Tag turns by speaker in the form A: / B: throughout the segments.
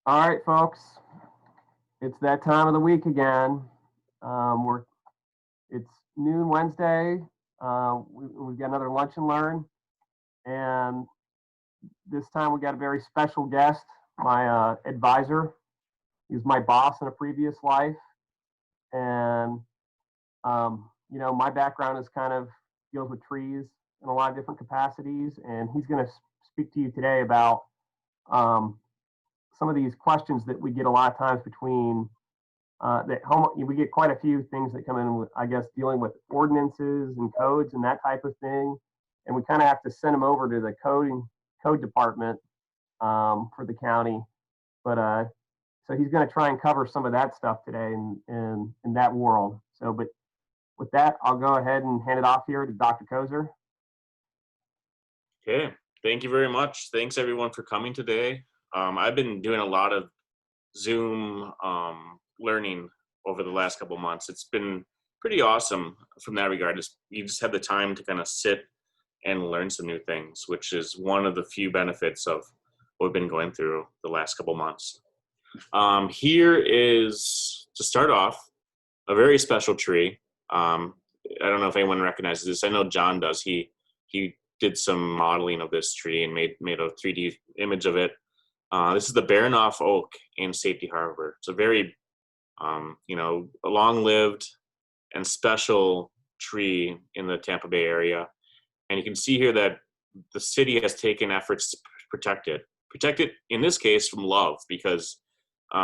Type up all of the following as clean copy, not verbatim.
A: All right, folks, it's that time of the week again. It's noon Wednesday. We've got another lunch and learn, and this time we got a very special guest, my advisor. He was my boss in a previous life, and my background is kind of deals with trees in a lot of different capacities, and he's going to speak to you today about some of these questions that we get a lot of times between we get quite a few things that come in with, I guess, dealing with ordinances and codes and that type of thing, and we kind of have to send them over to the code department for the county. But so he's going to try and cover some of that stuff today in that world. But with that, I'll go ahead and hand it off here to Dr. Koeser.
B: Okay, thank you very much. Thanks everyone for coming today. I've been doing a lot of Zoom learning over the last couple of months. It's been pretty awesome from that regard. You just have the time to kind of sit and learn some new things, which is one of the few benefits of what we've been going through the last couple of months. Here is, to start off, a very special tree. I don't know if anyone recognizes this. I know John does. He did some modeling of this tree and made a 3D image of it. This is the Baranoff oak in Safety Harbor. It's a very, long-lived and special tree in the Tampa Bay area. And you can see here that the city has taken efforts to protect it. Protect it, in this case, from love, because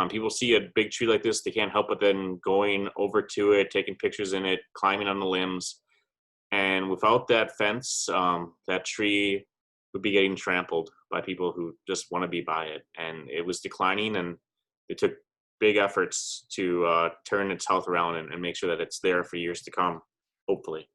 B: people see a big tree like this, they can't help but then going over to it, taking pictures in it, climbing on the limbs. And without that fence, that tree would be getting trampled by people who just want to be by it. And it was declining, and they took big efforts to turn its health around and make sure that it's there for years to come, hopefully.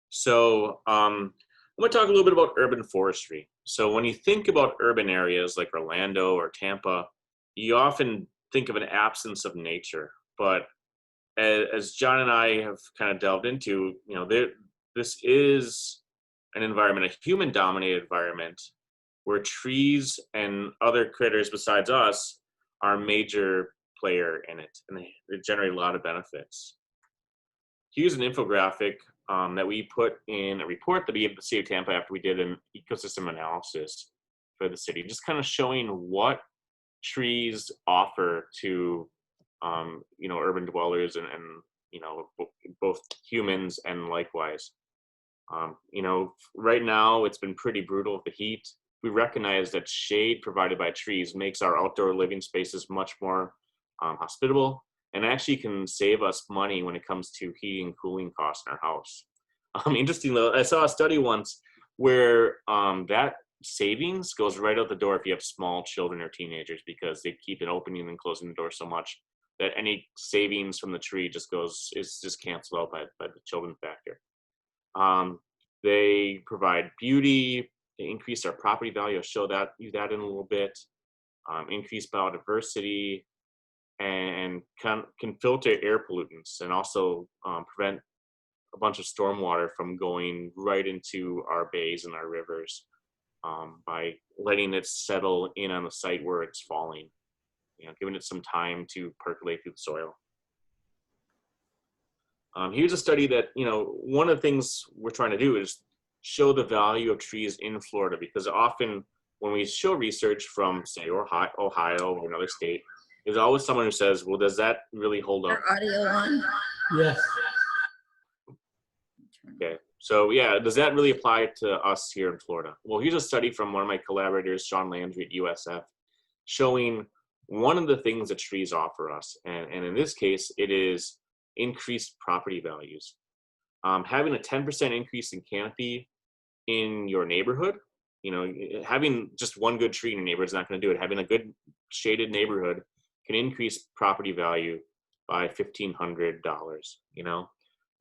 B: So I'm going to talk a little bit about urban forestry. So when you think about urban areas like Orlando or Tampa, you often think of an absence of nature. But as John and I have kind of delved into, this is an environment, a human-dominated environment, where trees and other critters besides us are a major player in it, and they generate a lot of benefits. Here's an infographic that we put in a report that we gave the city of Tampa after we did an ecosystem analysis for the city, just kind of showing what trees offer to urban dwellers and both humans and likewise. Right now it's been pretty brutal with the heat. We recognize that shade provided by trees makes our outdoor living spaces much more hospitable, and actually can save us money when it comes to heating and cooling costs in our house. Interesting though, I saw a study once where that savings goes right out the door if you have small children or teenagers, because they keep it opening and closing the door so much that any savings from the tree is just canceled out by the children factor. They provide beauty, they increase our property value. I'll show you that in a little bit. Increase biodiversity, and can filter air pollutants, and also prevent a bunch of stormwater from going right into our bays and our rivers by letting it settle in on the site where it's falling, giving it some time to percolate through the soil. Here's a study that, one of the things we're trying to do is show the value of trees in Florida, because often when we show research from, say, Ohio or another state, there's always someone who says, well, does that really hold up?
C: Your audio on?
D: Yes.
B: Okay, so yeah, does that really apply to us here in Florida? Well, here's a study from one of my collaborators, Sean Landry at USF, showing one of the things that trees offer us. And in this case, it is increased property values. Having a 10% increase in canopy in your neighborhood, having just one good tree in your neighborhood is not going to do it. Having a good shaded neighborhood can increase property value by $1,500,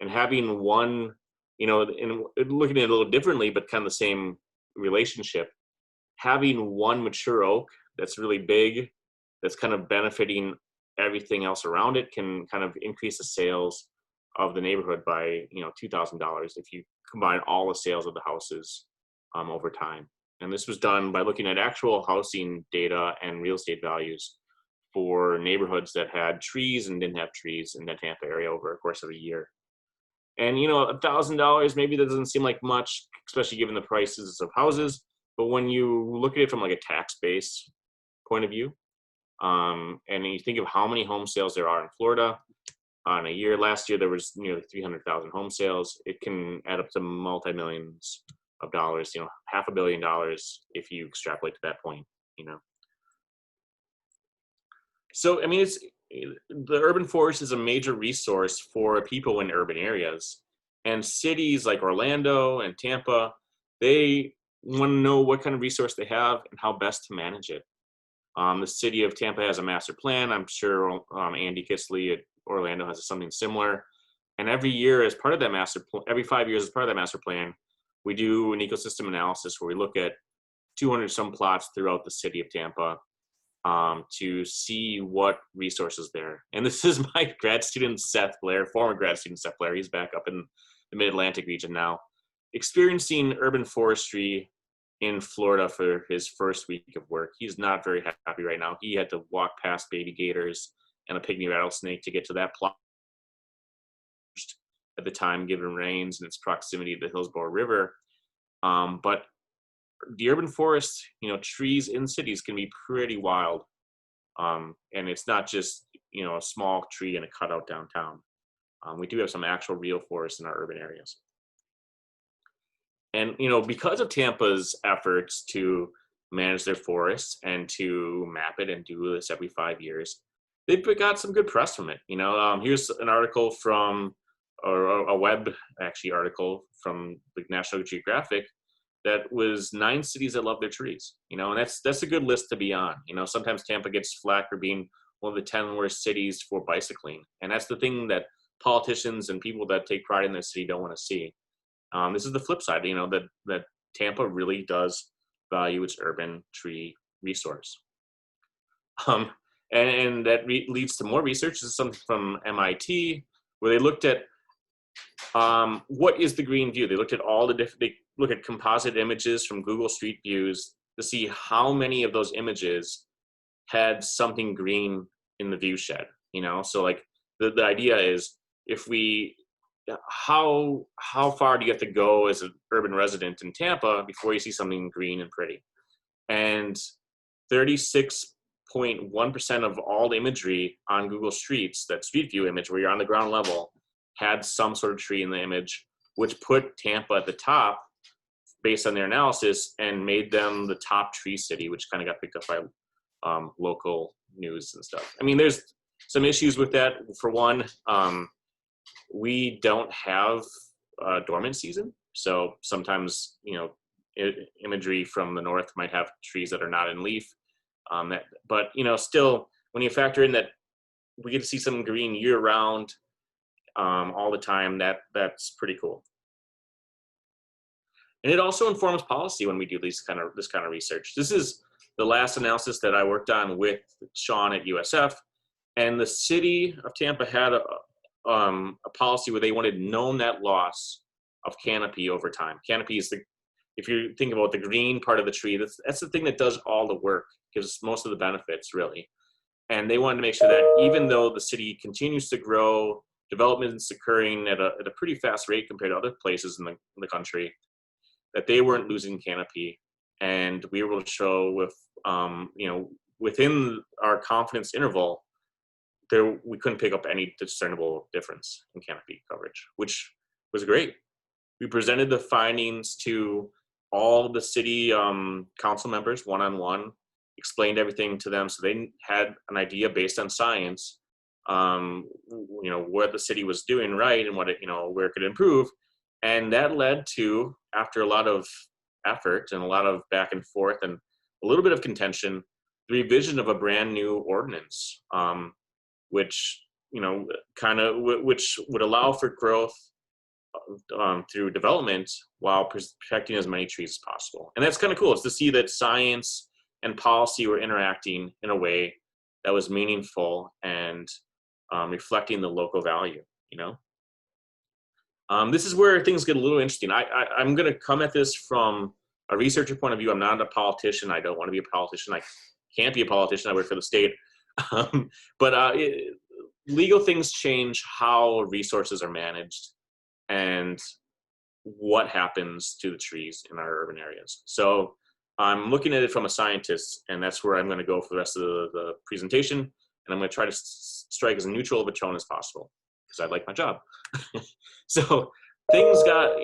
B: and having one, and looking at it a little differently, but kind of the same relationship, having one mature oak that's really big, that's kind of benefiting everything else around it, can kind of increase the sales of the neighborhood by $2,000 if you combine all the sales of the houses over time. And this was done by looking at actual housing data and real estate values for neighborhoods that had trees and didn't have trees in the Tampa area over a course of a year. And you know, $1,000 maybe that doesn't seem like much, especially given the prices of houses. But when you look at it from like a tax base point of view, and you think of how many home sales there are in Florida on a year. Last year there was nearly 300,000 home sales. It can add up to multi-millions of dollars. You know, $500 million if you extrapolate to that point. You know, so I mean, it's the urban forest is a major resource for people in urban areas, and cities like Orlando and Tampa, they want to know what kind of resource they have and how best to manage it. The city of Tampa has a master plan. I'm sure Andy Kisley at Orlando has something similar. And every year, as part of that every 5 years, as part of that master plan, we do an ecosystem analysis where we look at 200 some plots throughout the city of Tampa to see what resources there. And this is my grad student, Seth Blair, former grad student Seth Blair. He's back up in the Mid-Atlantic region now, experiencing urban forestry in Florida for his first week of work. He's not very happy right now. He had to walk past baby gators and a pygmy rattlesnake to get to that plot at the time, given rains and its proximity to the Hillsborough River. But the urban forest, you know, trees in cities can be pretty wild. And it's not just, you know, a small tree in a cutout downtown. We do have some actual real forests in our urban areas. And, you know, because of Tampa's efforts to manage their forests and to map it and do this every 5 years, they've got some good press from it. You know, here's an article from, or a web actually article from the National Geographic that was 9 cities that love their trees. You know, and that's a good list to be on. You know, sometimes Tampa gets flack for being one of the 10 worst cities for bicycling, and that's the thing that politicians and people that take pride in their city don't want to see. This is the flip side, you know, that Tampa really does value its urban tree resource. And that leads to more research. This is something from MIT, where they looked at what is the green view. They looked at all the different, they look at composite images from Google Street Views to see how many of those images had something green in the view shed, you know? So like the idea is, if we, how far do you have to go as an urban resident in Tampa before you see something green and pretty? And 36.1% of all imagery on Google Streets, that Street View image where you're on the ground level, had some sort of tree in the image, which put Tampa at the top based on their analysis and made them the top tree city, which kind of got picked up by local news and stuff. I mean, there's some issues with that. For one, we don't have a dormant season. So sometimes, you know, imagery from the north might have trees that are not in leaf. But, you know, still, when you factor in that we get to see some green year round all the time, that's pretty cool. And it also informs policy when we do this kind of research. This is the last analysis that I worked on with Sean at USF, and the city of Tampa had a policy where they wanted no net loss of canopy over time. Canopy is if you think about the green part of the tree, that's the thing that does all the work, gives most of the benefits really. And they wanted to make sure that even though the city continues to grow, development's occurring at a pretty fast rate compared to other places in the country, that they weren't losing canopy. And we were able to show with, you know, within our confidence interval, we couldn't pick up any discernible difference in canopy coverage, which was great. We presented the findings to all the city council members one-on-one, explained everything to them so they had an idea based on science, you know, what the city was doing right and what it, you know, where it could improve. And that led to, after a lot of effort and a lot of back and forth and a little bit of contention, the revision of a brand new ordinance, which, you know, which would allow for growth through development while protecting as many trees as possible. And that's kind of cool. It's to see that science and policy were interacting in a way that was meaningful and reflecting the local value, you know? This is where things get a little interesting. I'm going to come at this from a researcher point of view, I'm not a politician. I don't want to be a politician. I can't be a politician. I work for the state. Um, but legal things change how resources are managed and what happens to the trees in our urban areas. So I'm looking at it from a scientist, and that's where I'm going to go for the rest of the presentation. And I'm going to try to strike as neutral of a tone as possible because I like my job. So things got,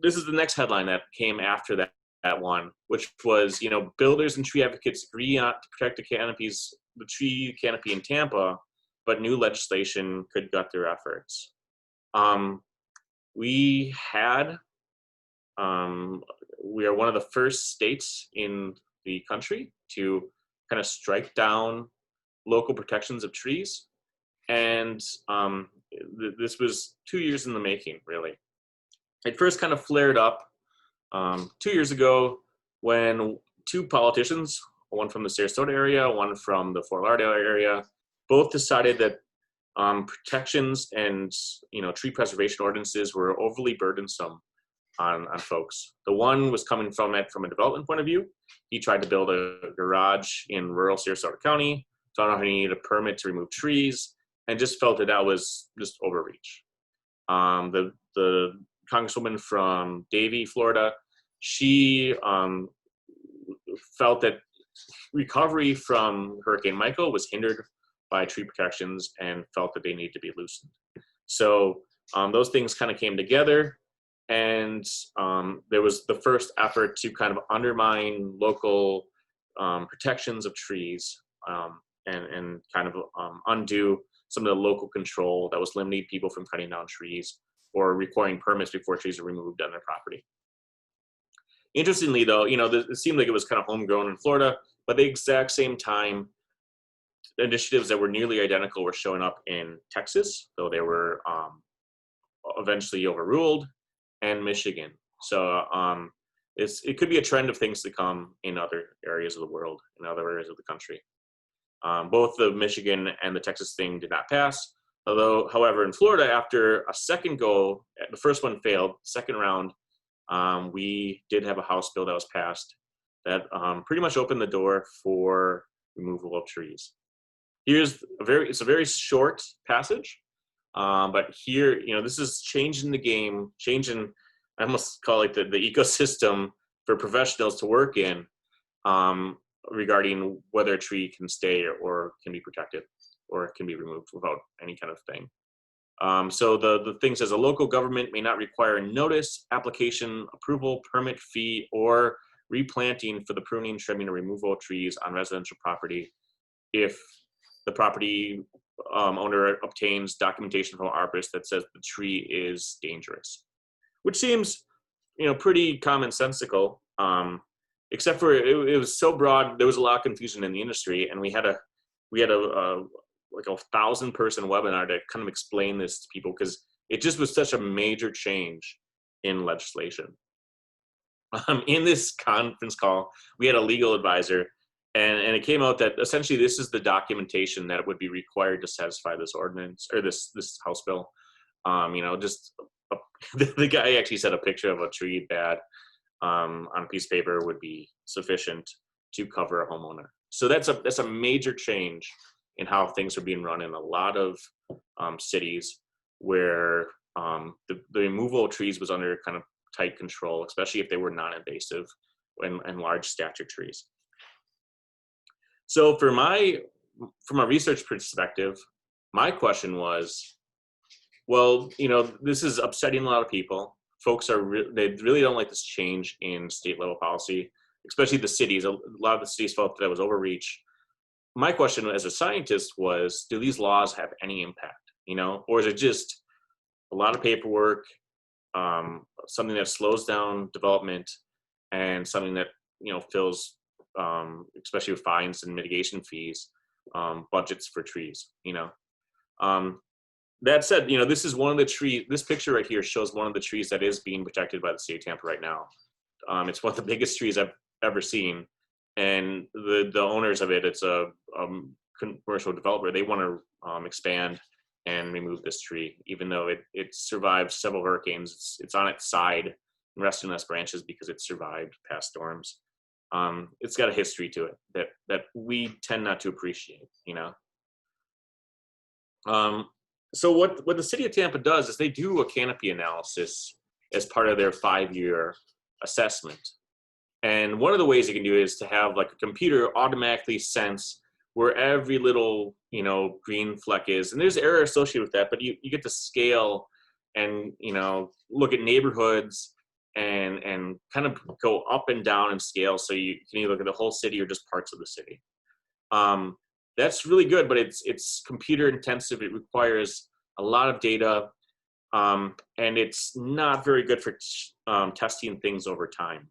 B: this is the next headline that came after that one, which was, builders and tree advocates agree on to protect the tree canopy in Tampa, but new legislation could gut their efforts. We are one of the first states in the country to kind of strike down local protections of trees. And this was 2 years in the making, really. It first kind of flared up 2 years ago when two politicians, one from the Sarasota area, one from the Fort Lauderdale area, both decided that protections and tree preservation ordinances were overly burdensome on folks. The one was coming from it from a development point of view. He tried to build a garage in rural Sarasota County, found out he needed a permit to remove trees, and just felt that was just overreach. The congresswoman from Davie, Florida, she felt that recovery from Hurricane Michael was hindered by tree protections and felt that they need to be loosened. So those things kind of came together, and there was the first effort to kind of undermine local protections of trees and kind of undo some of the local control that was limiting people from cutting down trees or requiring permits before trees are removed on their property. Interestingly, though, it seemed like it was kind of homegrown in Florida, but at the exact same time, initiatives that were nearly identical were showing up in Texas, though they were eventually overruled, and Michigan. So it could be a trend of things to come in other areas of the world, in other areas of the country. Both the Michigan and the Texas thing did not pass. However, in Florida, after a second go, the first one failed, second round, we did have a House bill that was passed that pretty much opened the door for removal of trees. It's a very short passage, but here, this is changing the game, changing, I almost call it the ecosystem for professionals to work in regarding whether a tree can stay or can be protected or can be removed without any kind of thing. So the thing says a local government may not require notice, application, approval, permit fee, or replanting for the pruning, trimming, or removal of trees on residential property if the property owner obtains documentation from an arborist that says the tree is dangerous, which seems, pretty commonsensical. Except for it was so broad, there was a lot of confusion in the industry, and we had a like 1,000-person webinar to kind of explain this to people because it just was such a major change in legislation. In this conference call, we had a legal advisor, and it came out that essentially this is the documentation that would be required to satisfy this ordinance or this House bill. The guy actually said a picture of a tree bad on a piece of paper would be sufficient to cover a homeowner. So that's a major change in how things are being run in a lot of cities where the removal of trees was under kind of tight control, especially if they were non-invasive and large stature trees. So from a research perspective, my question was, well, this is upsetting a lot of people. Folks they really don't like this change in state level policy, especially the cities. A lot of the cities felt that it was overreach. My question as a scientist was, do these laws have any impact, or is it just a lot of paperwork, something that slows down development and something that, fills, especially with fines and mitigation fees, budgets for trees, That said, this is one of the trees, this picture right here shows one of the trees that is being protected by the state of Tampa right now. It's one of the biggest trees I've ever seen. And the owners of it, it's a commercial developer, they want to expand and remove this tree, even though it survived several hurricanes. It's on its side resting less branches because it survived past storms. It's got a history to it that we tend not to appreciate, you know. So what the city of Tampa does is they do a canopy analysis as part of their 5-year assessment. And one of the ways you can do it is to have like a computer automatically sense where every little, you know, green fleck is. And there's error associated with that, but you get to scale and, you know, look at neighborhoods and kind of go up and down in scale. So you can either look at the whole city or just parts of the city. That's really good, but it's computer intensive. It requires a lot of data, and it's not very good for testing things over time.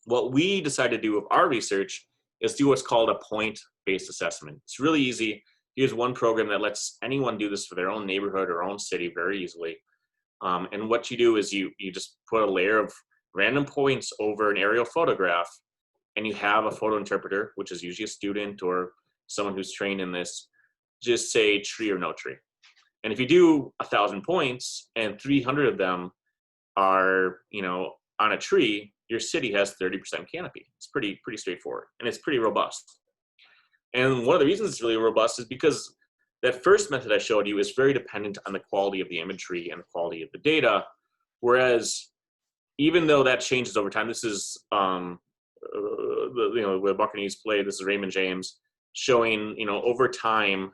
B: What we decided to do with our research is do what's called a point-based assessment. It's really easy. Here's one program that lets anyone do this for their own neighborhood or own city very easily. And what you do is you just put a layer of random points over an aerial photograph, and you have a photo interpreter, which is usually a student or someone who's trained in this, just say tree or no tree. And if you do 1,000 points and 300 of them are, you know, on a tree, your city has 30% canopy. It's pretty straightforward, and it's pretty robust. And one of the reasons it's really robust is because that first method I showed you is very dependent on the quality of the imagery and the quality of the data. Whereas even though that changes over time, this is the Buccaneers play. This is Raymond James showing, you know, over time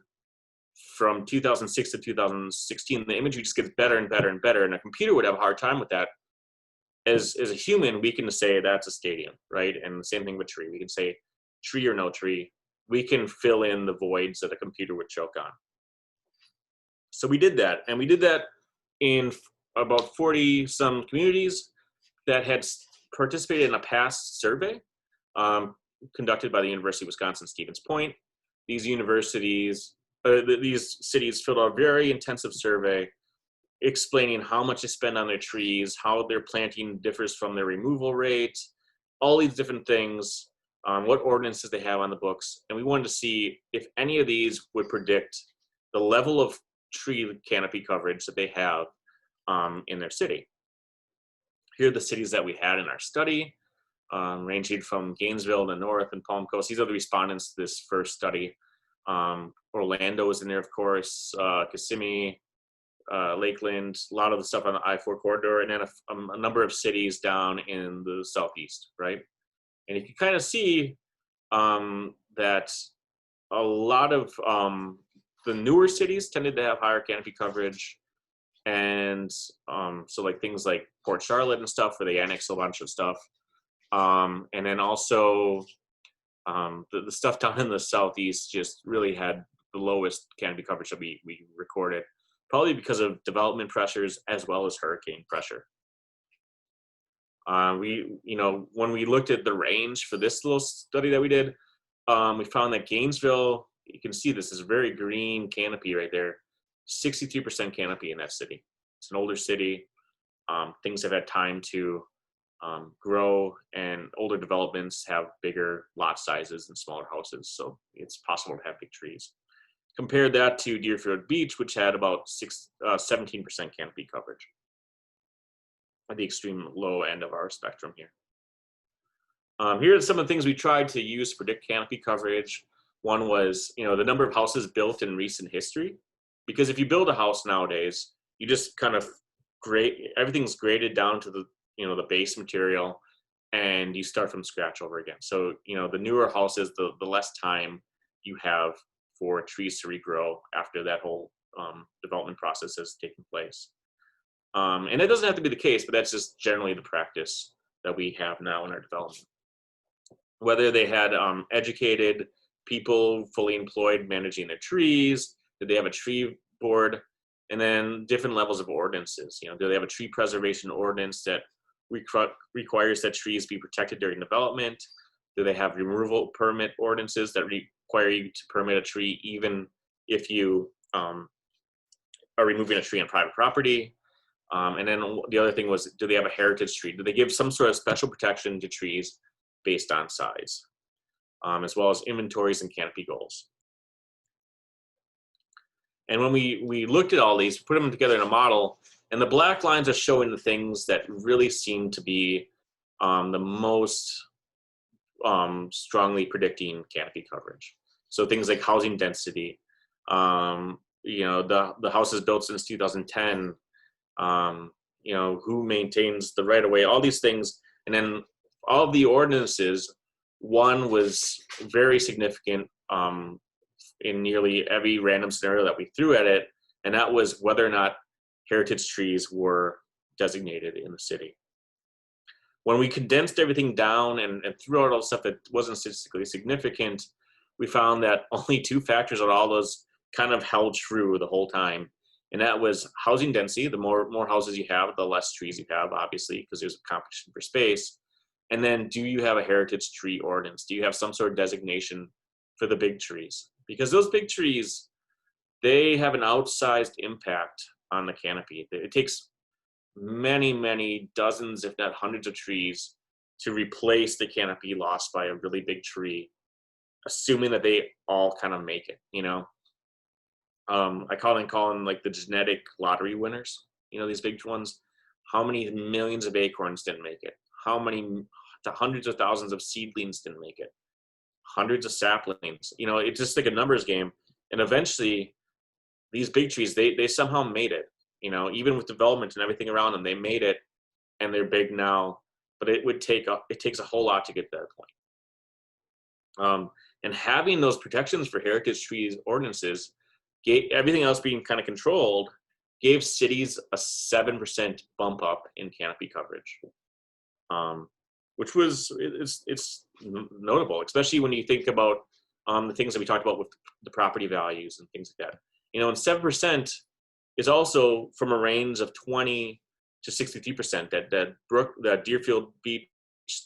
B: from 2006 to 2016, the imagery just gets better and better and better. And a computer would have a hard time with that. As a human, we can say that's a stadium, right? And the same thing with tree. We can say tree or no tree. We can fill in the voids that a computer would choke on. So we did that, and we did that in about 40 some communities that had participated in a past survey conducted by the University of Wisconsin-Stevens Point. These cities filled out a very intensive survey explaining how much they spend on their trees, how their planting differs from their removal rate, all these different things, what ordinances they have on the books. And we wanted to see if any of these would predict the level of tree canopy coverage that they have in their city. Here are the cities that we had in our study, ranging from Gainesville in the north and Palm Coast. These are the respondents to this first study. Orlando was in there, of course, Kissimmee, Lakeland, a lot of the stuff on the I-4 corridor, and then a number of cities down in the southeast, right? And you can kind of see that a lot of the newer cities tended to have higher canopy coverage. And so like things like Port Charlotte and stuff, where they annexed a bunch of stuff. And then also the stuff down in the southeast just really had the lowest canopy coverage that we recorded, probably because of development pressures as well as hurricane pressure. When we looked at the range for this little study that we did, we found that Gainesville, you can see this is a very green canopy right there, 63% canopy in that city. It's an older city. Things have had time to grow, and older developments have bigger lot sizes and smaller houses, so it's possible to have big trees. Compare that to Deerfield Beach, which had about 17% canopy coverage at the extreme low end of our spectrum here. Here are some of the things we tried to use to predict canopy coverage. One was, the number of houses built in recent history. Because if you build a house nowadays, you just kind of everything's graded down to the base material, and you start from scratch over again. So, the newer houses, the less time you have for trees to regrow after that whole development process has taken place. And it doesn't have to be the case, but that's just generally the practice that we have now in our development. Whether they had educated people fully employed managing their trees, did they have a tree board, and then different levels of ordinances. Do they have a tree preservation ordinance that requires that trees be protected during development? Do they have removal permit ordinances that require you to permit a tree even if you are removing a tree on private property? And then the other thing was, do they have a heritage tree? Do they give some sort of special protection to trees based on size, as well as inventories and canopy goals? And when we looked at all these, put them together in a model, And the black lines are showing the things that really seem to be the most strongly predicting canopy coverage. So things like housing density, the houses built since 2010, who maintains the right of way, all these things. And then all of the ordinances, one was very significant in nearly every random scenario that we threw at it, and that was whether or not heritage trees were designated in the city. When we condensed everything down and threw out all the stuff that wasn't statistically significant, we found that only 2 factors out of all those kind of held true the whole time. And that was housing density. The more houses you have, the less trees you have, obviously, because there's a competition for space. And then, do you have a heritage tree ordinance? Do you have some sort of designation for the big trees? Because those big trees, they have an outsized impact on the canopy. It takes many dozens, if not hundreds of trees to replace the canopy lost by a really big tree, assuming that they all kind of make it, I call them like the genetic lottery winners, these big ones. How many millions of acorns didn't make it? How many hundreds of thousands of seedlings didn't make it? Hundreds of saplings. It's just like a numbers game. And eventually, these big trees, they somehow made it. Even with development and everything around them, they made it, and they're big now. But it takes a whole lot to get to that point. And having those protections for heritage trees ordinances, everything else being kind of controlled, gave cities a 7% bump up in canopy coverage, which it's notable, especially when you think about the things that we talked about with the property values and things like that. And 7% is also from a range of 20 to 63% that Deerfield Beach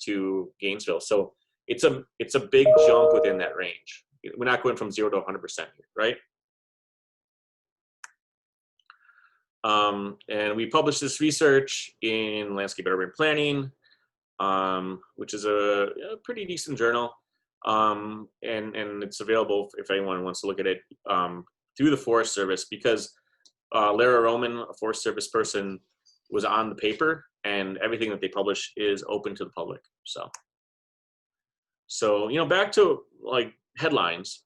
B: to Gainesville. So it's a big jump within that range. We're not going from 0 to 100% here, right? And we published this research in Landscape Urban Planning, which is a pretty decent journal. And it's available if anyone wants to look at it through the Forest Service, because Lara Roman, a Forest Service person, was on the paper, and everything that they publish is open to the public. So back to like headlines.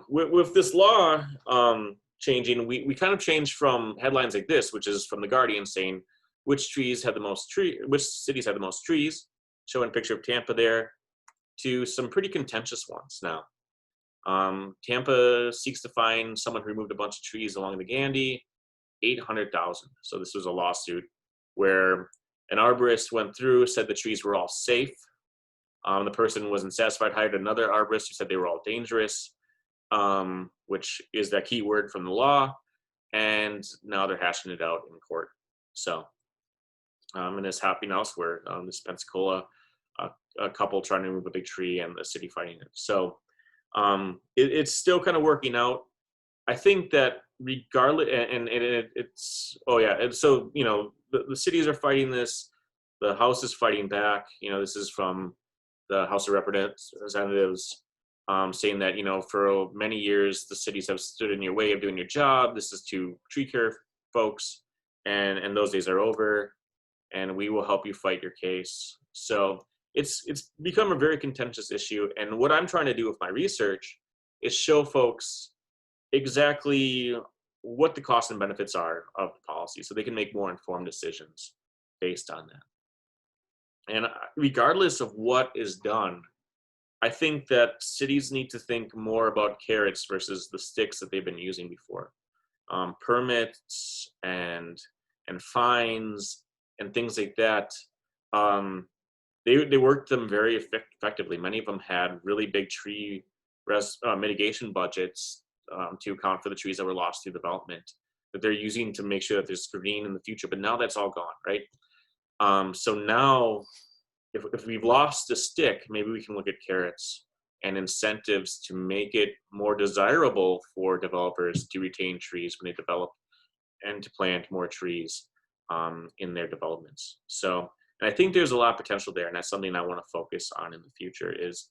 B: With this law changing, we kind of changed from headlines like this, which is from the Guardian saying which cities had the most trees, showing a picture of Tampa there, to some pretty contentious ones now. Tampa seeks to fine someone who removed a bunch of trees along the Gandy, $800,000. So this was a lawsuit where an arborist went through, said the trees were all safe. The person wasn't satisfied, hired another arborist who said they were all dangerous, which is that key word from the law. And now they're hashing it out in court. So, and this happening elsewhere, this Pensacola, a couple trying to remove a big tree and the city fighting it. So it's still kind of working out. I think that regardless, and so, the cities are fighting this, the House is fighting back. This is from the House of Representatives, saying that, for many years, the cities have stood in your way of doing your job. This is to tree care folks, and those days are over, and we will help you fight your case. So it's become a very contentious issue. And what I'm trying to do with my research is show folks exactly what the costs and benefits are of the policy, so they can make more informed decisions based on that. And regardless of what is done, I think that cities need to think more about carrots versus the sticks that they've been using before. Permits and fines and things like that. They worked them very effectively. Many of them had really big tree mitigation budgets to account for the trees that were lost through development that they're using to make sure that there's green in the future. But now that's all gone, right? So now, if we've lost a stick, maybe we can look at carrots and incentives to make it more desirable for developers to retain trees when they develop and to plant more trees in their developments. So, and I think there's a lot of potential there, and that's something I want to focus on in the future is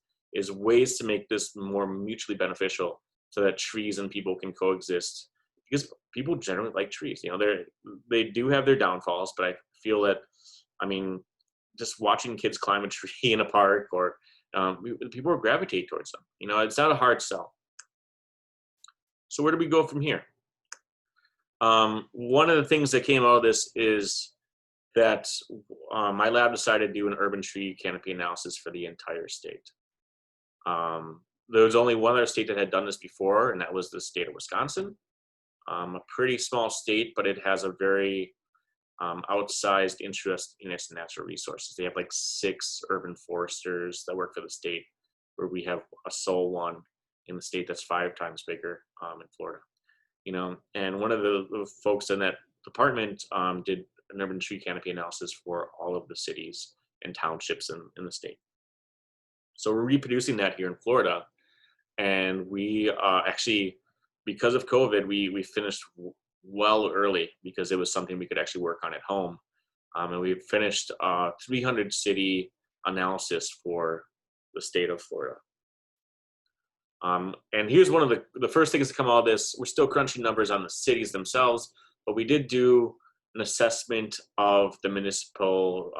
B: ways to make this more mutually beneficial so that trees and people can coexist. because people generally like trees. They do have their downfalls, but I feel that, I mean, just watching kids climb a tree in a park, or people will gravitate towards them. It's not a hard sell. So where do we go from here? One of the things that came out of this is that my lab decided to do an urban tree canopy analysis for the entire state. There was only one other state that had done this before, and that was the state of Wisconsin. A pretty small state, but it has a very outsized interest in its natural resources. They have like 6 urban foresters that work for the state, where we have a sole one in the state that's 5 times bigger in Florida. And one of the folks in that department did an urban tree canopy analysis for all of the cities and townships in the state. So we're reproducing that here in Florida, and we actually, because of COVID, we finished well early because it was something we could actually work on at home. And we finished 300 city analysis for the state of Florida. And here's one of the first things to come out of this. We're still crunching numbers on the cities themselves, but we did do an assessment of the municipal,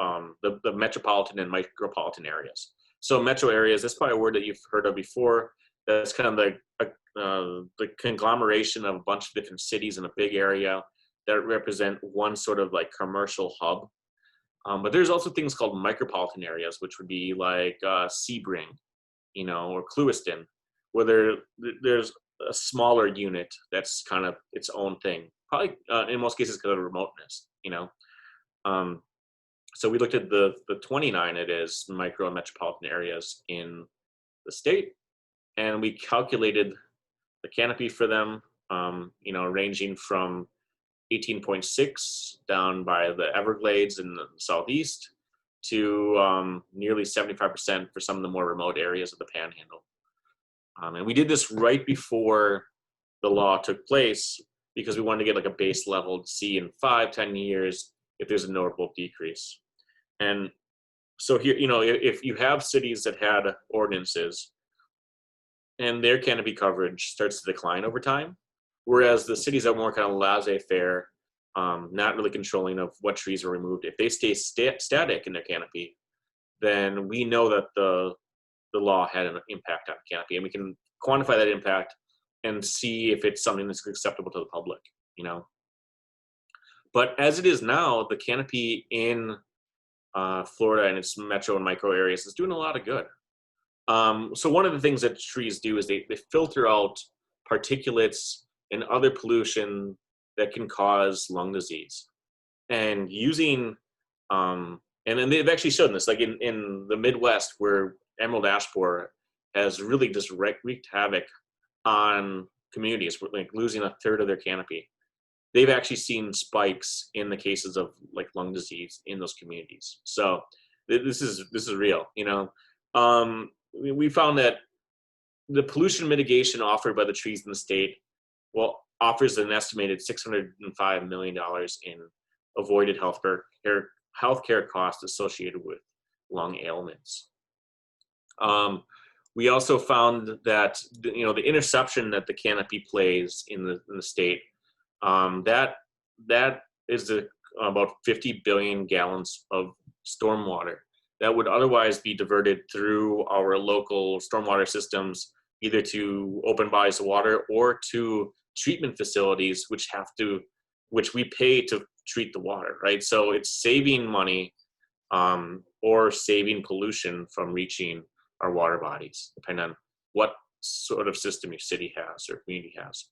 B: the metropolitan and micropolitan areas. So metro areas, that's probably a word that you've heard of before. That's kind of the conglomeration of a bunch of different cities in a big area that represent one sort of like commercial hub. But there's also things called micropolitan areas, which would be like Sebring, or Clewiston, where there's a smaller unit that's kind of its own thing. Probably in most cases because of remoteness, So we looked at the 29 it is micro and metropolitan areas in the state, and we calculated the canopy for them, ranging from 18.6 down by the Everglades in the southeast to nearly 75% for some of the more remote areas of the Panhandle. And we did this right before the law took place because we wanted to get like a base level to see in 5-10 years if there's a notable decrease. And so here, if you have cities that had ordinances and their canopy coverage starts to decline over time, whereas the cities that are more kind of laissez-faire, not really controlling of what trees are removed, if they stay static in their canopy, then we know that the law had an impact on canopy, and we can quantify that impact and see if it's something that's acceptable to the public, But as it is now, the canopy in Florida and its metro and micro areas is doing a lot of good. So one of the things that trees do is they filter out particulates and other pollution that can cause lung disease. And using, and then they've actually shown this, like in the Midwest, where emerald ash borer has really just wreaked havoc on communities, like losing 1/3 of their canopy. They've actually seen spikes in the cases of like lung disease in those communities. So this is real, We found that the pollution mitigation offered by the trees in the state, offers an estimated $605 million in avoided healthcare costs associated with lung ailments. We also found that the interception that the canopy plays in the state, that is about 50 billion gallons of stormwater that would otherwise be diverted through our local stormwater systems, either to open bodies of water or to treatment facilities, which we pay to treat the water, right? So it's saving money or saving pollution from reaching our water bodies, depending on what sort of system your city has or community has.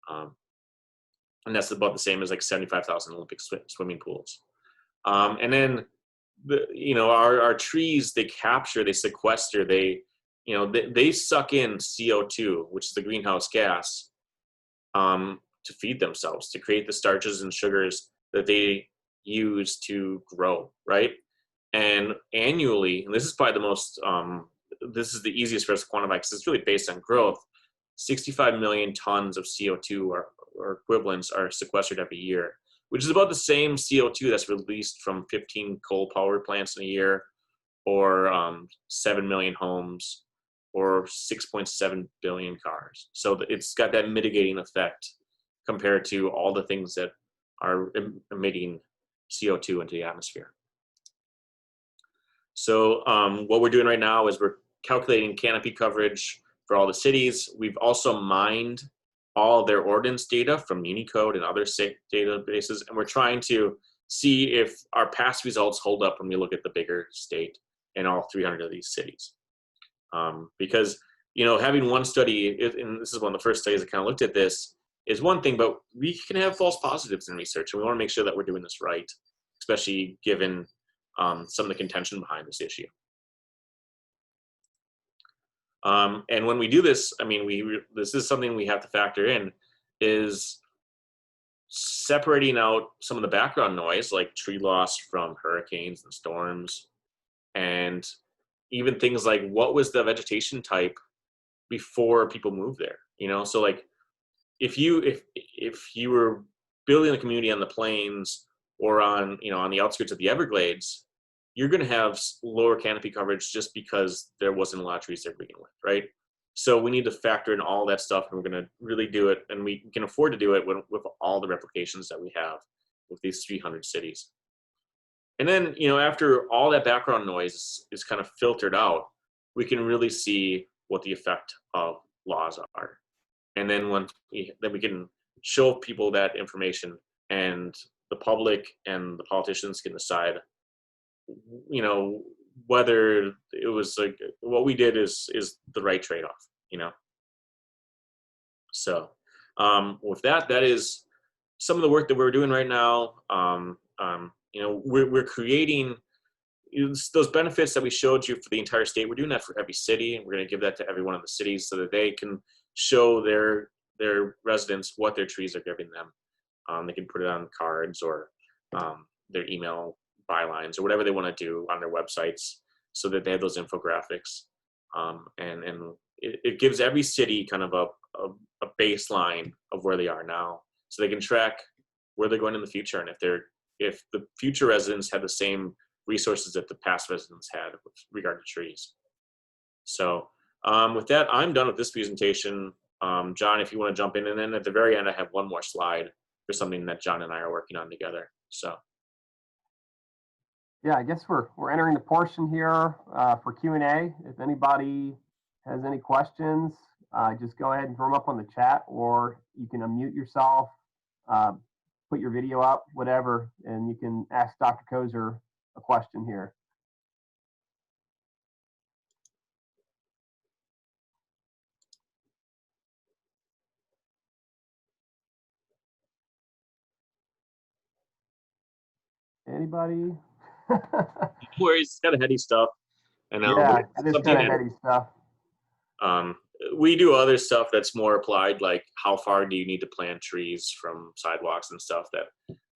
B: And that's about the same as like 75,000 Olympic swimming pools. And then our trees, they capture, they sequester, they suck in CO2, which is the greenhouse gas, to feed themselves, to create the starches and sugars that they use to grow, right? And annually, and this is probably this is the easiest for us to quantify because it's really based on growth, 65 million tons of CO2 or equivalents are sequestered every year, which is about the same CO2 that's released from 15 coal power plants in a year, or 7 million homes, or 6.7 billion cars. So it's got that mitigating effect compared to all the things that are emitting CO2 into the atmosphere. So what we're doing right now is we're calculating canopy coverage for all the cities. We've also mined all of their ordinance data from Unicode and other databases, and we're trying to see if our past results hold up when we look at the bigger state and all 300 of these cities. Because, you know, having one study, and this is one of the first studies that kind of looked at this, is one thing, but we can have false positives in research, and we want to make sure that we're doing this right, especially given some of the contention behind this issue. And when we do this, I mean, this is something we have to factor in, is separating out some of the background noise, like tree loss from hurricanes and storms, and even things like what was the vegetation type before people moved there. You know, so like if you were building a community on the plains or on, you know, on the outskirts of the Everglades, you're going to have lower canopy coverage just because there wasn't a lot of trees there to begin with, right? So we need to factor in all that stuff, and we're going to really do it, and we can afford to do it with all the replications that we have with these 300 cities. And then, you know, after all that background noise is kind of filtered out, we can really see what the effect of laws are. And then then we can show people that information, and the public and the politicians can decide, you know, whether it was like what we did is the right trade-off, you know. So with that is some of the work that we're doing right now. You know, we're creating those benefits that we showed you for the entire state. We're doing that for every city, and we're going to give that to every one of the cities so that they can show their residents what their trees are giving them. They can put it on cards or their email bylines or whatever they want to do on their websites, so that they have those infographics. And it gives every city kind of a baseline of where they are now, so they can track where they're going in the future, and if the future residents have the same resources that the past residents had with regard to trees. So with that, I'm done with this presentation. John, if you want to jump in, and then at the very end, I have one more slide for something that John and I are working on together. So.
A: Yeah, I guess we're entering the portion here for Q&A. If anybody has any questions, just go ahead and throw them up on the chat, or you can unmute yourself, put your video up, whatever, and you can ask Dr. Koeser a question here. Anybody?
B: No worries, it's kind of heady stuff. I know.
A: Yeah, it is kind of heady stuff.
B: We do other stuff that's more applied, like how far do you need to plant trees from sidewalks and stuff that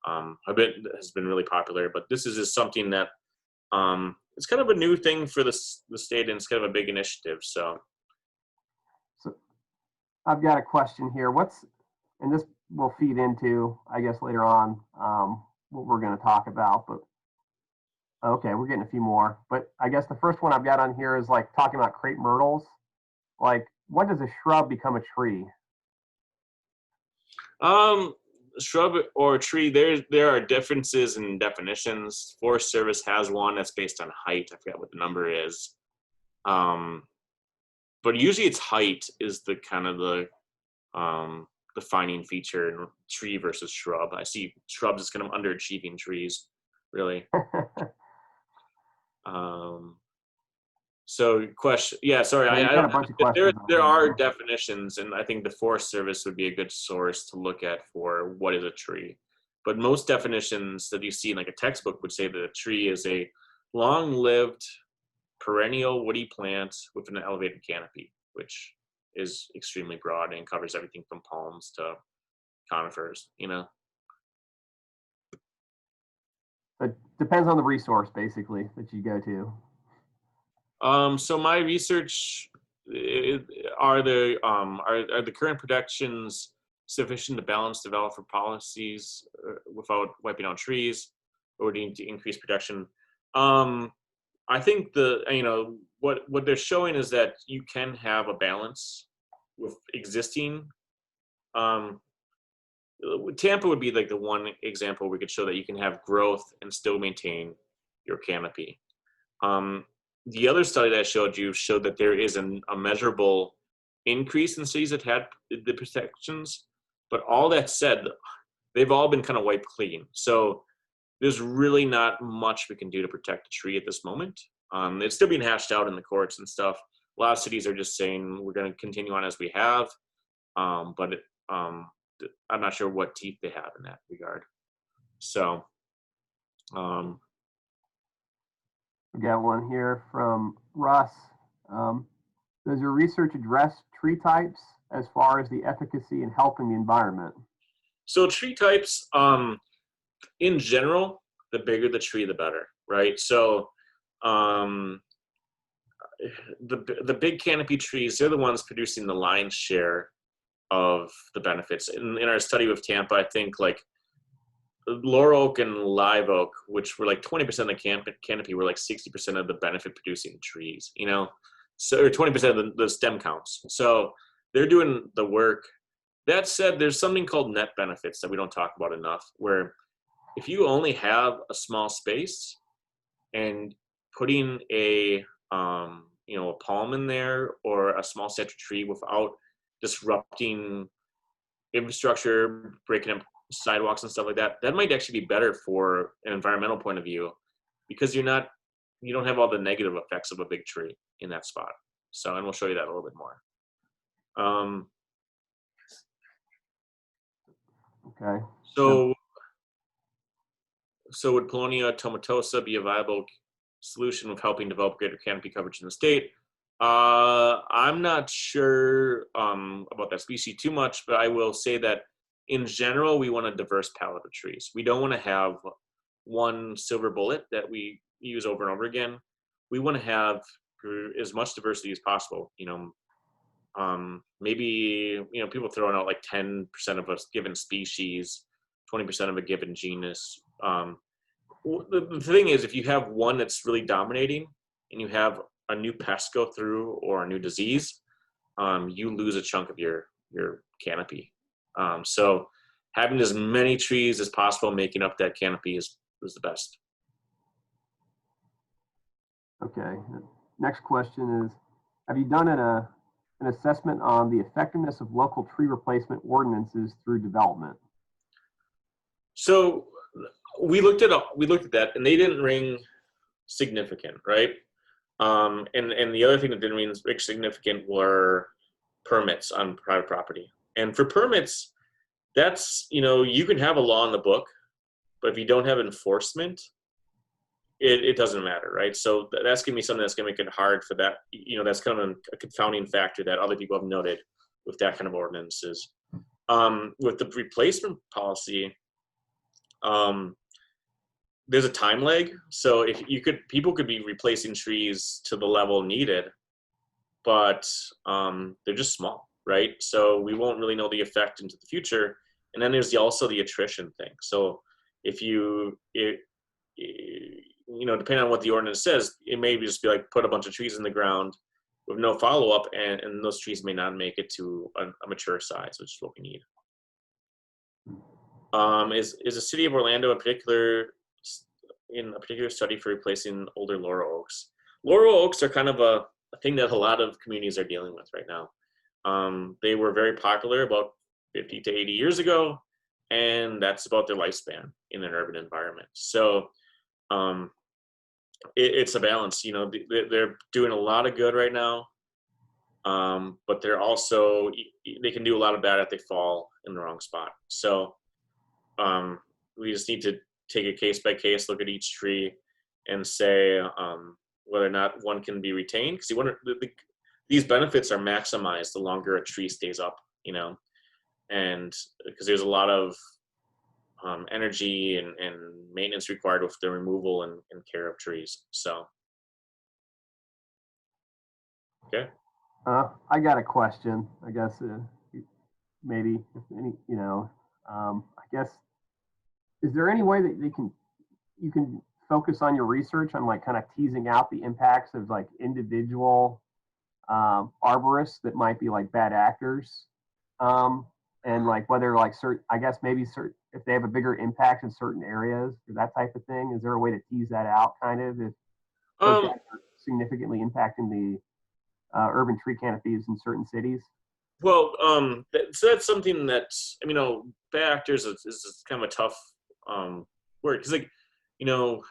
B: has been really popular. But this is just something that it's kind of a new thing for the state, and it's kind of a big initiative. So
A: I've got a question here. And this will feed into, I guess, later on what we're going to talk about. But okay, we're getting a few more. But I guess the first one I've got on here is like talking about crepe myrtles. Like, when does a shrub become a tree?
B: Shrub or tree, there are differences in definitions. Forest Service has one that's based on height. I forgot what the number is. But usually it's height is the kind of the defining feature in tree versus shrub. I see shrubs as kind of underachieving trees, really. So question, yeah, sorry,
A: Yeah,
B: there are definitions, and I think the Forest Service would be a good source to look at for what is a tree. But most definitions that you see in like a textbook would say that a tree is a long-lived perennial woody plant with an elevated canopy, which is extremely broad and covers everything from palms to conifers, you know.
A: It depends on the resource, basically, that you go to.
B: So my research, are the current protections sufficient to balance developer policies without wiping out trees, or do you need to increase protection? I think what they're showing is that you can have a balance with existing Tampa would be like the one example we could show that you can have growth and still maintain your canopy. The other study that I showed you showed that there is a measurable increase in cities that had the protections, but all that said, they've all been kind of wiped clean. So there's really not much we can do to protect a tree at this moment. It's still being hashed out in the courts and stuff. A lot of cities are just saying we're going to continue on as we have, but I'm not sure what teeth they have in that regard. So,
A: We got one here from Russ. Does your research address tree types as far as the efficacy in helping the environment?
B: so tree types, in general, the bigger the tree, the better, right? So, the big canopy trees, they're the ones producing the lion's share of the benefits. In our study with Tampa, I think like laurel oak and live oak, which were like 20% of the canopy, were like 60% of the benefit producing trees, you know, so or 20% of the stem counts. So they're doing the work. That said, there's something called net benefits that we don't talk about enough, where if you only have a small space and putting a a palm in there or a small stature tree without disrupting infrastructure, breaking up sidewalks and stuff like that, that might actually be better for an environmental point of view, because you don't have all the negative effects of a big tree in that spot. So, and we'll show you that a little bit more.
A: Okay.
B: So would Paulownia tomatosa be a viable solution with helping develop greater canopy coverage in the state? I'm not sure about that species too much, but I will say that in general, we want a diverse palette of trees. We don't want to have one silver bullet that we use over and over again. We want to have as much diversity as possible. Maybe people throwing out like 10% of a given species, 20% of a given genus. The thing is, if you have one that's really dominating and you have a new pest go through or a new disease, you lose a chunk of your canopy. So having as many trees as possible making up that canopy is the best.
A: Okay. Next question is, have you done an assessment on the effectiveness of local tree replacement ordinances through development?
B: So we looked at that, and they didn't ring significant, right? And the other thing that didn't ring significant were permits on private property. And for permits, that's, you can have a law in the book, but if you don't have enforcement, it doesn't matter, right? So that's going to be something that's going to make it hard for that. That's kind of a confounding factor that other people have noted with that kind of ordinances. With the replacement policy, there's a time lag. So people could be replacing trees to the level needed, but they're just small, right? So we won't really know the effect into the future. And then there's also the attrition thing. So depending on what the ordinance says, it may just be like put a bunch of trees in the ground with no follow-up, and those trees may not make it to a mature size, which is what we need. Is the city of Orlando in a particular study for replacing older laurel oaks? Laurel oaks are kind of a thing that a lot of communities are dealing with right now. They were very popular about 50 to 80 years ago, and that's about their lifespan in an urban environment. So it's a balance. They're doing a lot of good right now, but they can do a lot of bad if they fall in the wrong spot. So we just need to take a case by case look at each tree and say whether or not one can be retained, because these benefits are maximized the longer a tree stays up, and because there's a lot of energy and maintenance required with the removal and care of trees. So okay.
A: I got a question, I guess, maybe if any, I guess, is there any way that you can focus on your research on like kind of teasing out the impacts of like individual arborists that might be like bad actors and like whether like certain, I guess maybe certain, if they have a bigger impact in certain areas or that type of thing? Is there a way to tease that out, kind of, if those guys
B: Um,
A: are significantly impacting the urban tree canopies in certain cities?
B: well, so that's something that's, I mean, bad actors is kind of a tough word because, like, you know,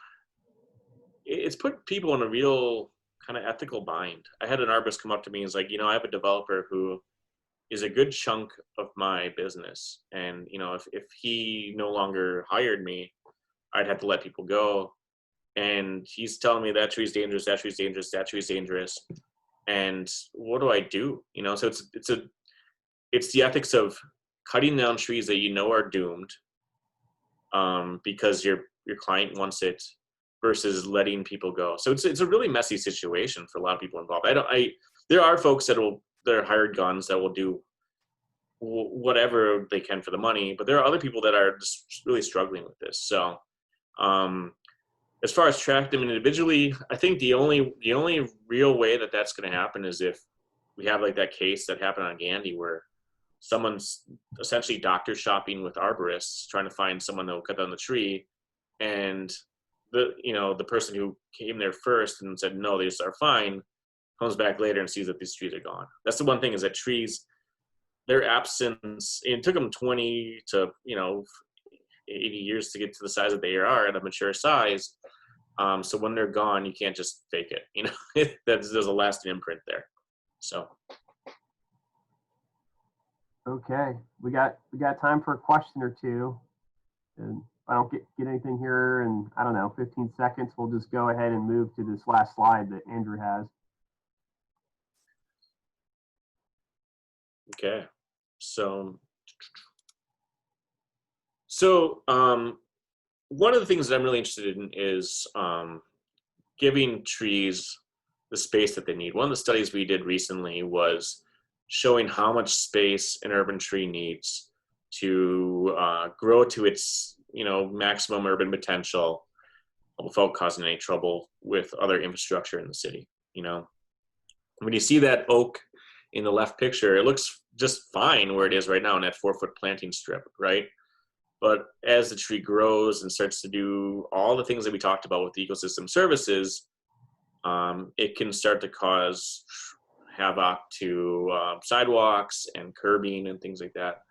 B: it's put people in a real kind of ethical bind. I had an arborist come up to me and was like, I have a developer who is a good chunk of my business, and if he no longer hired me, I'd have to let people go. And he's telling me that tree's dangerous, that tree's dangerous, that tree's dangerous, and what do I do? So it's the ethics of cutting down trees that are doomed, because your client wants it, versus letting people go. So it's a really messy situation for a lot of people involved. There are folks that are hired guns that will do whatever they can for the money, but there are other people that are just really struggling with this. So um, as far as track them individually, I think the only real way that that's going to happen is if we have like that case that happened on Gandy, where someone's essentially doctor shopping with arborists trying to find someone that will cut down the tree, and the person who came there first and said no, they just are fine, comes back later and sees that these trees are gone. That's the one thing, is that trees, their absence, it took them 20 to 80 years to get to the size that they are at a mature size. So when they're gone, you can't just fake it. There's a lasting imprint there. So
A: Okay, we got time for a question or two, and if I don't get anything here in, I don't know, 15 seconds, we'll just go ahead and move to this last slide that Andrew has.
B: okay, so one of the things that I'm really interested in is giving trees the space that they need. One of the studies we did recently was showing how much space an urban tree needs to grow to its maximum urban potential without causing any trouble with other infrastructure in the city. When you see that oak in the left picture, it looks just fine where it is right now in that 4-foot planting strip, right? But as the tree grows and starts to do all the things that we talked about with the ecosystem services, it can start to cause havoc to sidewalks and curbing and things like that.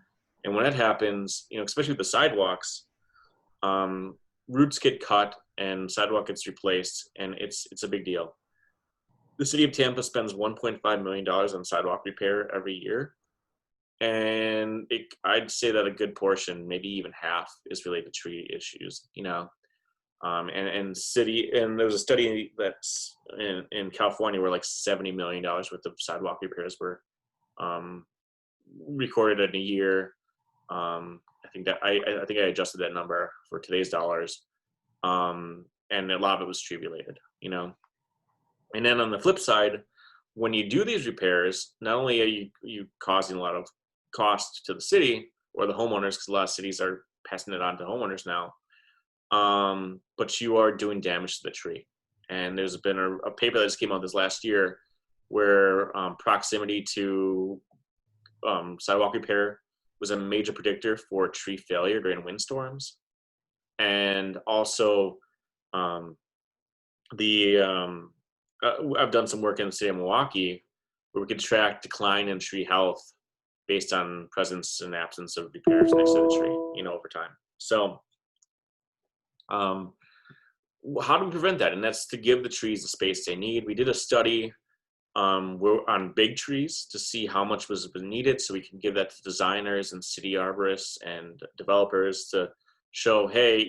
B: And when that happens, especially with the sidewalks, roots get cut and sidewalk gets replaced, and it's a big deal. The city of Tampa spends $1.5 million on sidewalk repair every year. And I'd say that a good portion, maybe even half, is related to tree issues, and there was a study that's in California where like $70 million worth of sidewalk repairs were recorded in a year. I think I adjusted that number for today's dollars, and a lot of it was tree related, And then on the flip side, when you do these repairs, not only are you causing a lot of cost to the city or the homeowners, because a lot of cities are passing it on to homeowners now, but you are doing damage to the tree. And there's been a paper that just came out this last year where proximity to sidewalk repair was a major predictor for tree failure during windstorms. And also I've done some work in the city of Milwaukee where we could track decline in tree health based on presence and absence of repairs next to the tree, over time. So how do we prevent that? And that's to give the trees the space they need. We did a study on big trees to see how much was needed, so we can give that to designers and city arborists and developers to show, hey,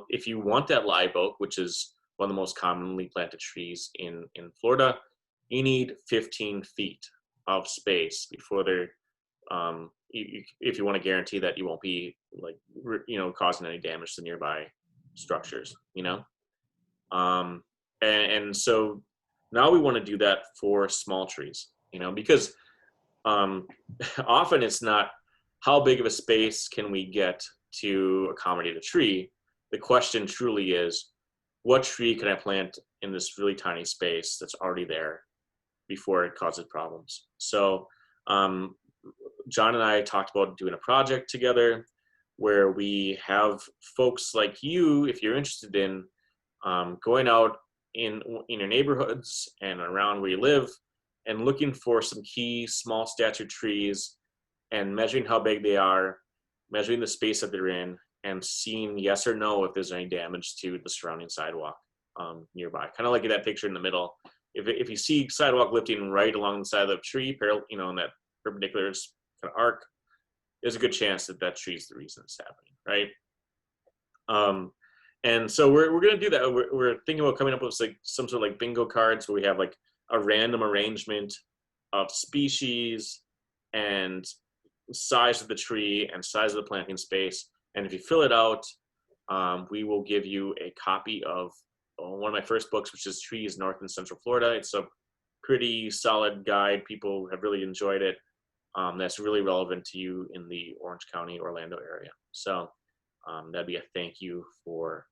B: if you want that live oak, which is one of the most commonly planted trees in Florida, you need 15 feet of space before they're if you want to guarantee that you won't be causing any damage to nearby structures, and so now we want to do that for small trees, because often it's not how big of a space can we get to accommodate a tree. The question truly is, what tree can I plant in this really tiny space that's already there before it causes problems? So John and I talked about doing a project together where we have folks like you, if you're interested in going out in your neighborhoods and around where you live and looking for some key small stature trees and measuring how big they are, measuring the space that they're in, and seeing yes or no if there's any damage to the surrounding sidewalk nearby. Kind of like in that picture in the middle. If you see sidewalk lifting right along the side of the tree, you know, in that perpendicular kind of arc, there's a good chance that that tree is the reason it's happening, right? And so we're going to do that. We're thinking about coming up with like some sort of like bingo cards where we have like a random arrangement of species and size of the tree and size of the planting space. And if you fill it out, we will give you a copy of one of my first books, which is Trees North and Central Florida. It's a pretty solid guide. People have really enjoyed it. That's really relevant to you in the Orange County, Orlando area. So that'd be a thank you for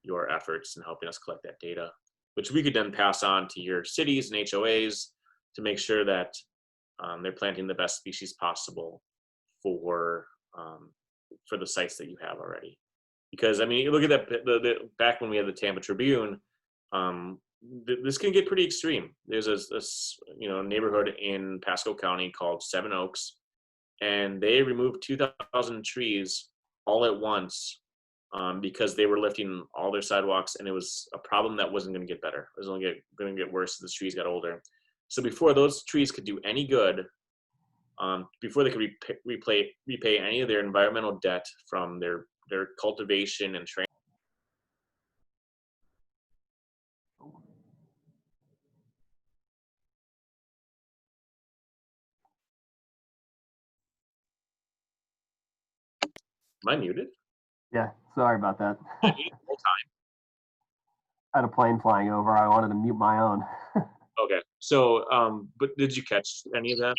B: your efforts in helping us collect that data, which we could then pass on to your cities and HOAs to make sure that they're planting the best species possible for the sites that you have already. Because I mean, you look at that the back when we had the Tampa Tribune, this can get pretty extreme. There's a neighborhood in Pasco County called Seven Oaks, and they removed 2,000 trees all at once because they were lifting all their sidewalks, and it was a problem that wasn't going to get better. It was only going to get worse as the trees got older. So before those trees could do any good, before they could repay any of their environmental debt from their cultivation and training. Am I muted?
A: Yeah, sorry about that.
B: I muted the whole time.
A: I had a plane flying over. I wanted to mute my own.
B: Okay. So, but did you catch any of that?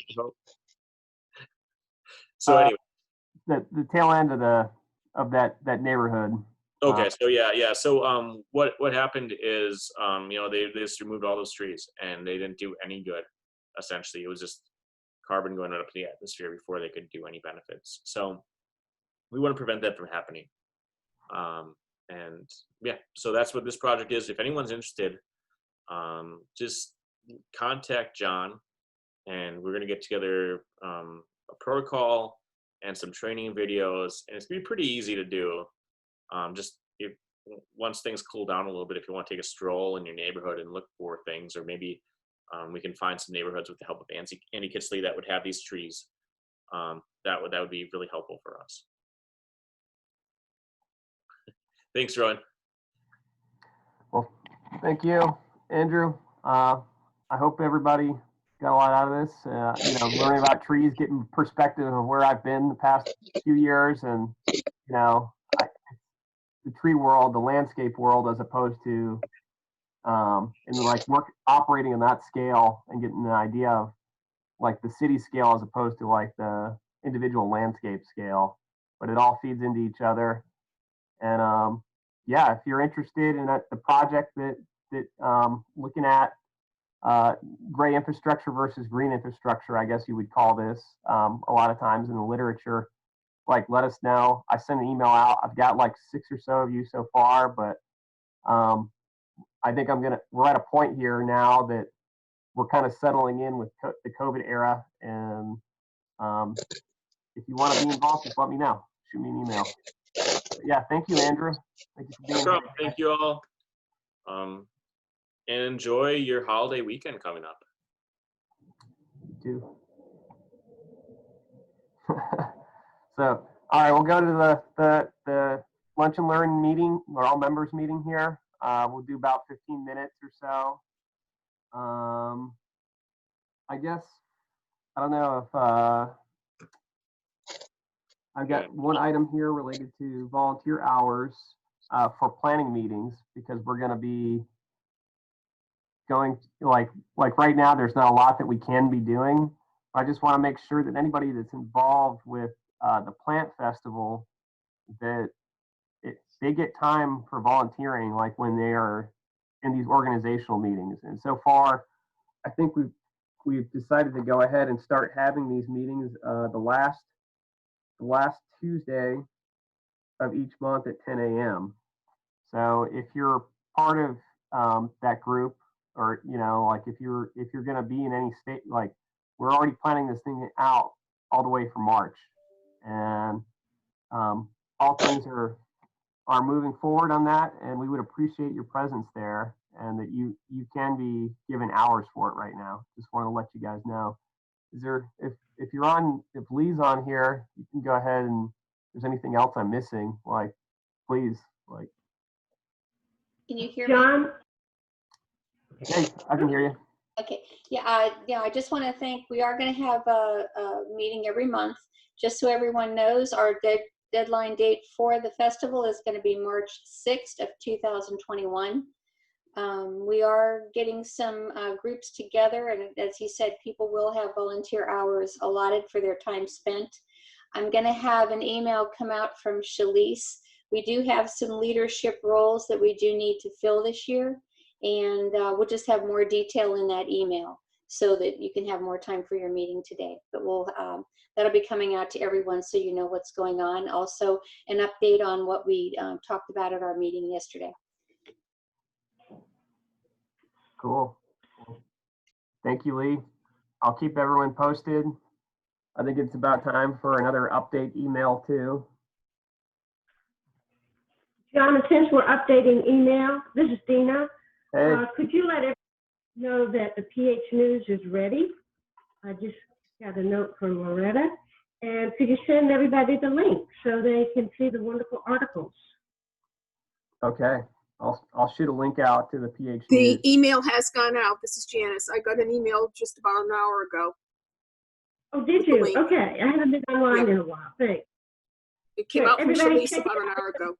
B: So anyway.
A: The tail end of that neighborhood.
B: Okay. So yeah. So what happened is they just removed all those trees and they didn't do any good. Essentially, it was just carbon going up to the atmosphere before they could do any benefits. So we want to prevent that from happening. And yeah, so that's what this project is. If anyone's interested, just contact John, and we're going to get together a protocol and some training videos, and it's going to be pretty easy to do. Just once things cool down a little bit, if you want to take a stroll in your neighborhood and look for things, or maybe we can find some neighborhoods with the help of Andy Kitsley that would have these trees. That would be really helpful for us. Thanks, Rowan.
A: Well, thank you, Andrew. I hope everybody got a lot out of this. Learning about trees, getting perspective of where I've been the past few years, and the tree world, the landscape world, as opposed to operating on that scale and getting an idea of like the city scale as opposed to like the individual landscape scale. But it all feeds into each other. And if you're interested in the project that looking at gray infrastructure versus green infrastructure, I guess you would call this, a lot of times in the literature, like let us know. I sent an email out. I've got like 6 or so of you so far, but I think we're at a point here now that we're kind of settling in with the COVID era. And if you want to be involved, just let me know. Shoot me an email. But yeah, thank you, Andrew. Thank you for being here.
B: Thank you all. And enjoy your holiday weekend coming up.
A: You too. So, all right, we'll go to the lunch and learn meeting, or all members meeting here. We'll do about 15 minutes or so. I guess, I don't know if I've got one item here related to volunteer hours for planning meetings, because we're going to be going like right now, there's not a lot that we can be doing. I just want to make sure that anybody that's involved with the plant festival, that they get time for volunteering, like when they are in these organizational meetings. And so far, I think we've decided to go ahead and start having these meetings the last Tuesday of each month at 10 a.m. So if you're part of that group, or like if you're going to be in any state, like we're already planning this thing out all the way for March, and all things are moving forward on that, and we would appreciate your presence there, and that you can be given hours for it right now. Just want to let you guys know. Is there, if you're on, if Lee's on here, you can go ahead, and if there's anything else I'm missing, like please, like.
C: Can you hear me?
D: John?
A: Hey, I can hear you.
C: Okay. Yeah. I just want to thank. We are going to have a meeting every month. Just so everyone knows, our deadline date for the festival is going to be March 6th of 2021. We are getting some groups together, and as he said, people will have volunteer hours allotted for their time spent. I'm going to have an email come out from Shalise. We do have some leadership roles that we do need to fill this year, and we'll just have more detail in that email so that you can have more time for your meeting today. But we'll that'll be coming out to everyone so you know what's going on. Also, an update on what we talked about at our meeting yesterday.
A: Cool. Thank you, Lee. I'll keep everyone posted. I think it's about time for another update email too.
D: John, since we're updating email, this is Dina.
A: Hey.
D: Could you let everyone know that the PH News is ready? I just got a note from Loretta. And could you send everybody the link so they can see the wonderful articles?
A: Okay. I'll shoot a link out to the PH
E: The
A: News.
E: email has gone out. This is Janice. I got an email just about an hour ago.
D: Oh, did you? Okay. I haven't been online in a while. Thanks.
E: It came out from Shalise about an hour ago.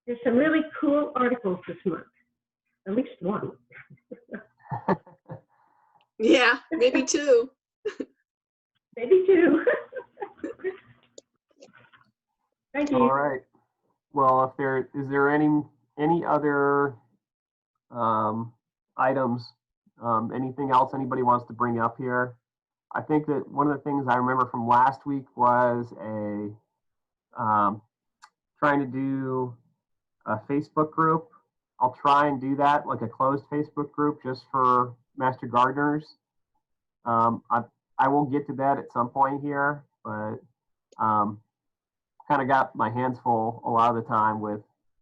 D: There's some really cool articles this month. At least one.
E: Yeah, maybe two.
D: Maybe two. Thank you.
A: All right. Well, is there any other items, anything else anybody wants to bring up here? I think that one of the things I remember from last week was trying to do a Facebook group. I'll try and do that, like a closed Facebook group just for Master Gardeners. I will get to that at some point here, but kind of got my hands full a lot of the time with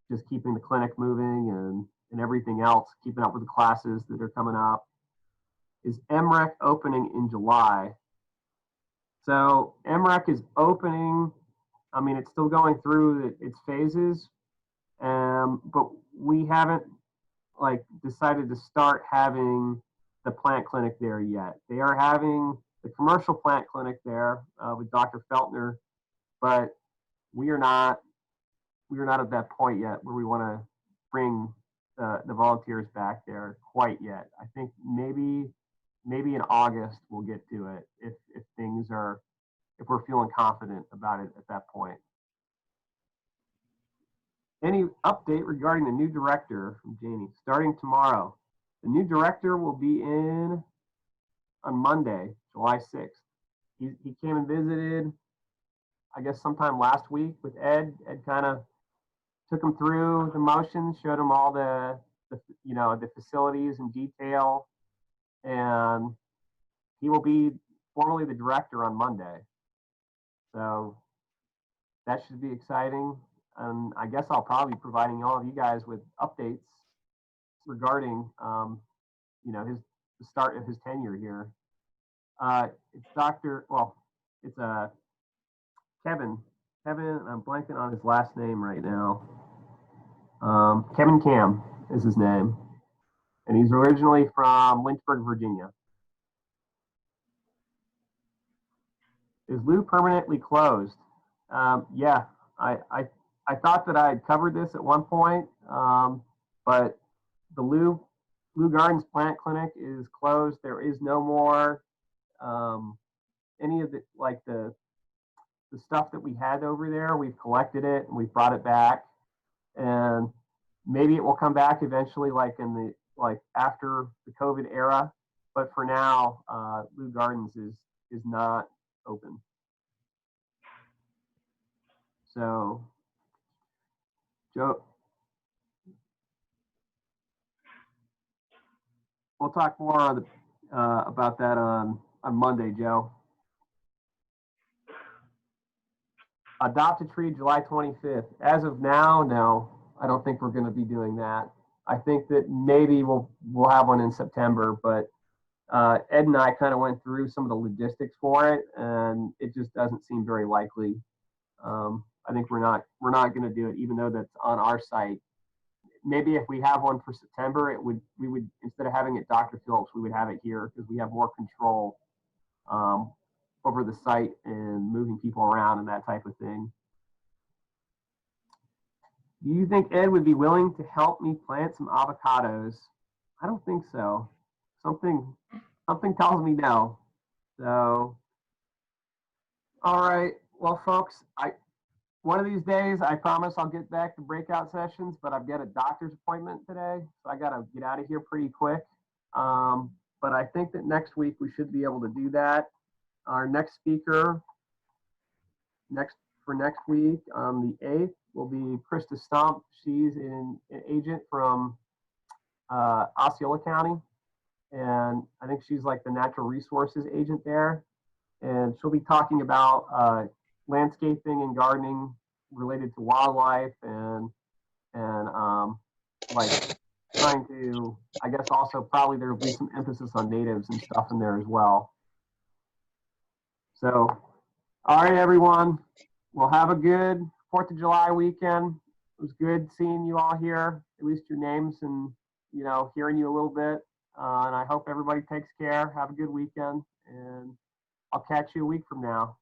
A: just keeping the clinic moving and everything else, keeping up with the classes that are coming up. Is MREC opening in July? So MREC is opening. I mean, it's still going through its phases, but we haven't decided to start having the plant clinic there yet. They are having the commercial plant clinic there with Dr. Feltner, but we are not at that point yet where we want to bring the volunteers back there quite yet. I think maybe in August we'll get to it if we're feeling confident about it at that point. Any update regarding the new director from Janie? Starting tomorrow. The new director will be in on Monday, July 6th. He came and visited, I guess, sometime last week with Ed. Ed kind of took him through the motions, showed him all the facilities in detail, and he will be formally the director on Monday. So that should be exciting. And I guess I'll probably be providing all of you guys with updates regarding, the start of his tenure here. It's Kevin. Kevin, I'm blanking on his last name right now. Kevin Cam is his name. And he's originally from Lynchburg, Virginia. Is Lou permanently closed? Yeah, I thought that I had covered this at one point, but the Lou Gardens Plant Clinic is closed. There is no more any of the stuff that we had over there. We've collected it and we've brought it back, and maybe it will come back eventually, after the COVID era. but for now, Lou Gardens is not open. So, Joe, we'll talk more on the, about that on Monday, Joe. Adopt a tree July 25th. As of now, no, I don't think we're going to be doing that. I think that maybe we'll have one in September, but Ed and I kind of went through some of the logistics for it, and it just doesn't seem very likely. I think we're not going to do it, even though that's on our site. Maybe if we have one for September, we would instead of having it Dr. Phillips, we would have it here because we have more control over the site and moving people around and that type of thing. Do you think Ed would be willing to help me plant some avocados? I don't think so. Something tells me no. So, all right. Well, folks, one of these days, I promise I'll get back to breakout sessions, but I've got a doctor's appointment today, so I got to get out of here pretty quick. But I think that next week we should be able to do that. Our next speaker for next week on the 8th will be Krista Stump. She's an agent from Osceola County, and I think she's like the natural resources agent there. And she'll be talking about landscaping and gardening related to wildlife and like trying to, I guess also probably there will be some emphasis on natives and stuff in there as well. So, all right, everyone. We'll have a good 4th of July weekend. It was good seeing you all here, at least your names and, you know, hearing you a little bit. And I hope everybody takes care. Have a good weekend. And I'll catch you a week from now.